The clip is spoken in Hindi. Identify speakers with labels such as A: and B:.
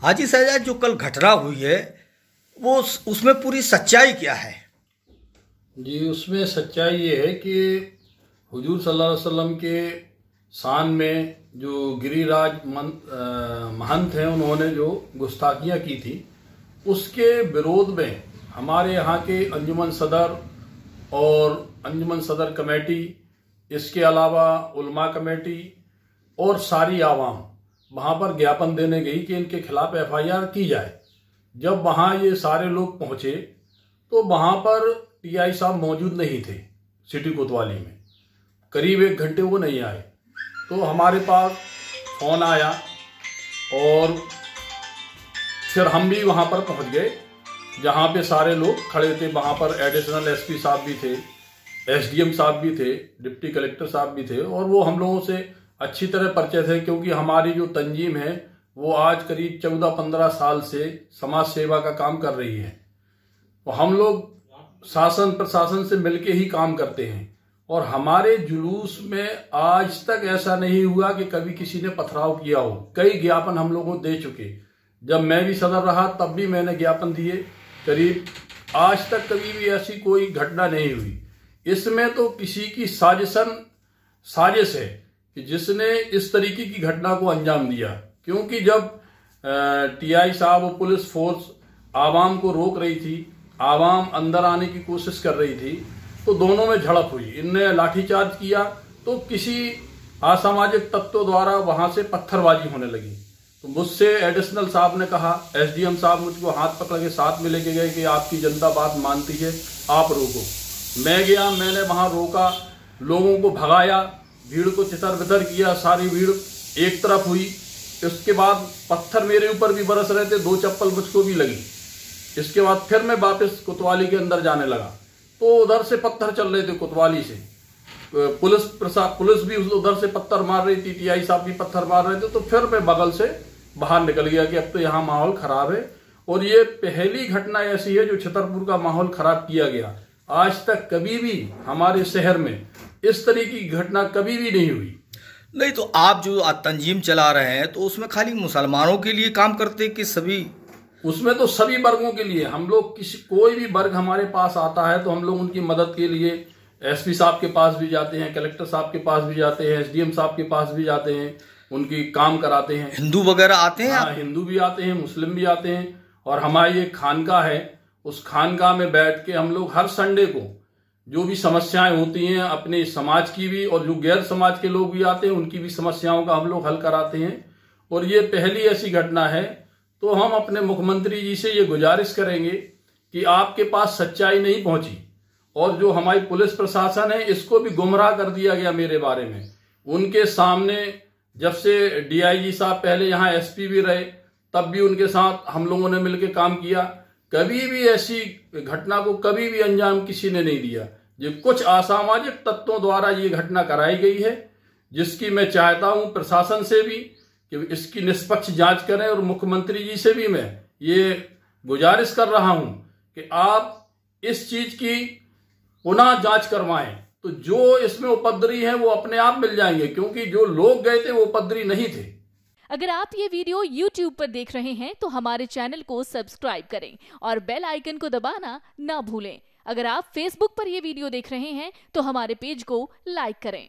A: हाजी शहजाद, जो कल घटना हुई है वो उसमें पूरी सच्चाई क्या है?
B: जी, उसमें सच्चाई ये है कि हुजूर सल्लल्लाहु अलैहि वसल्लम के शान में जो गिरिराज महंत हैं, उन्होंने जो गुस्ताखियाँ की थी उसके विरोध में हमारे यहाँ के अंजुमन सदर और अंजुमन सदर कमेटी, इसके अलावा उलमा कमेटी और सारी आवाम वहाँ पर ज्ञापन देने गई कि इनके खिलाफ एफआईआर की जाए। जब वहाँ ये सारे लोग पहुँचे तो वहाँ पर टीआई साहब मौजूद नहीं थे। सिटी कोतवाली में करीब 1 घंटे वो नहीं आए। तो हमारे पास फ़ोन आया और फिर हम भी वहाँ पर पहुँच गए जहाँ पे सारे लोग खड़े थे। वहाँ पर एडिशनल एसपी साहब भी थे, एसडीएम साहब भी थे, डिप्टी कलेक्टर साहब भी थे और वो हम लोगों से अच्छी तरह परिचय थे, क्योंकि हमारी जो तंजीम है वो आज करीब 14-15 साल से समाज सेवा का काम कर रही है। तो हम लोग शासन प्रशासन से मिलके ही काम करते हैं और हमारे जुलूस में आज तक ऐसा नहीं हुआ कि कभी किसी ने पथराव किया हो। कई ज्ञापन हम लोगों को दे चुके। जब मैं भी सदर रहा तब भी मैंने ज्ञापन दिए। करीब आज तक कभी भी ऐसी कोई घटना नहीं हुई। इसमें तो किसी की साजिश है कि जिसने इस तरीके की घटना को अंजाम दिया, क्योंकि जब टीआई साहब और पुलिस फोर्स आवाम को रोक रही थी, आवाम अंदर आने की कोशिश कर रही थी, तो दोनों में झड़प हुई। इनने लाठीचार्ज किया तो किसी असामाजिक तत्वों द्वारा वहां से पत्थरबाजी होने लगी। तो मुझसे एडिशनल साहब ने कहा, एसडीएम साहब मुझको हाथ पकड़ के साथ में लेके गए कि आपकी जनता बात मानती है, आप रोको। मैं गया, मैंने वहां रोका, लोगों को भगाया, भीड़ को तितर बितर किया, सारी भीड़ एक तरफ हुई। इसके बाद पत्थर मेरे ऊपर भी बरस रहे थे, 2 चप्पल मुझको भी लगी। इसके बाद फिर मैं वापस कोतवाली के अंदर जाने लगा तो उधर से पत्थर चल रहे थे कोतवाली से। पुलिस भी उधर से पत्थर मार रही थी, टीआई साहब भी पत्थर मार रहे थे। तो फिर मैं बगल से बाहर निकल गया कि अब तो यहाँ माहौल खराब है। और ये पहली घटना ऐसी है जो छतरपुर का माहौल खराब किया गया। आज तक कभी भी हमारे शहर में इस तरीके की घटना कभी भी नहीं हुई।
A: नहीं, तो आप जो तंजीम चला रहे हैं तो उसमें खाली मुसलमानों के लिए काम करते हैं कि सभी?
B: उसमें तो सभी वर्गों के लिए। हम लोग कोई भी वर्ग हमारे पास आता है तो हम लोग उनकी मदद के लिए एसपी साहब के पास भी जाते हैं, कलेक्टर साहब के पास भी जाते हैं, एसडीएम साहब के पास भी जाते हैं, उनकी काम कराते हैं।
A: हिंदू वगैरह आते हैं?
B: हाँ, हिंदू भी आते हैं, मुस्लिम भी आते हैं। और हमारी एक खानका है, उस खानका में बैठ के हम लोग हर संडे को जो भी समस्याएं होती हैं अपने समाज की भी और जो गैर समाज के लोग भी आते हैं उनकी भी समस्याओं का हम लोग हल कराते हैं। और ये पहली ऐसी घटना है। तो हम अपने मुख्यमंत्री जी से ये गुजारिश करेंगे कि आपके पास सच्चाई नहीं पहुंची और जो हमारी पुलिस प्रशासन है इसको भी गुमराह कर दिया गया मेरे बारे में। उनके सामने जब से डीआईजी साहब पहले यहाँ एसपी भी रहे तब भी उनके साथ हम लोगों ने मिलकर काम किया। कभी भी ऐसी घटना को कभी भी अंजाम किसी ने नहीं दिया। ये कुछ असामाजिक तत्वों द्वारा ये घटना कराई गई है, जिसकी मैं चाहता हूं प्रशासन से भी कि इसकी निष्पक्ष जांच करें और मुख्यमंत्री जी से भी मैं ये गुजारिश कर रहा हूं कि आप इस चीज की पुनः जांच करवाएं। तो जो इसमें उपद्रवी हैं वो अपने आप मिल जाएंगे, क्योंकि जो लोग गए थे वो उपद्रवी नहीं थे।
C: अगर आप ये वीडियो YouTube पर देख रहे हैं तो हमारे चैनल को सब्सक्राइब करें और बेल आइकन को दबाना ना भूलें। अगर आप Facebook पर ये वीडियो देख रहे हैं तो हमारे पेज को लाइक करें।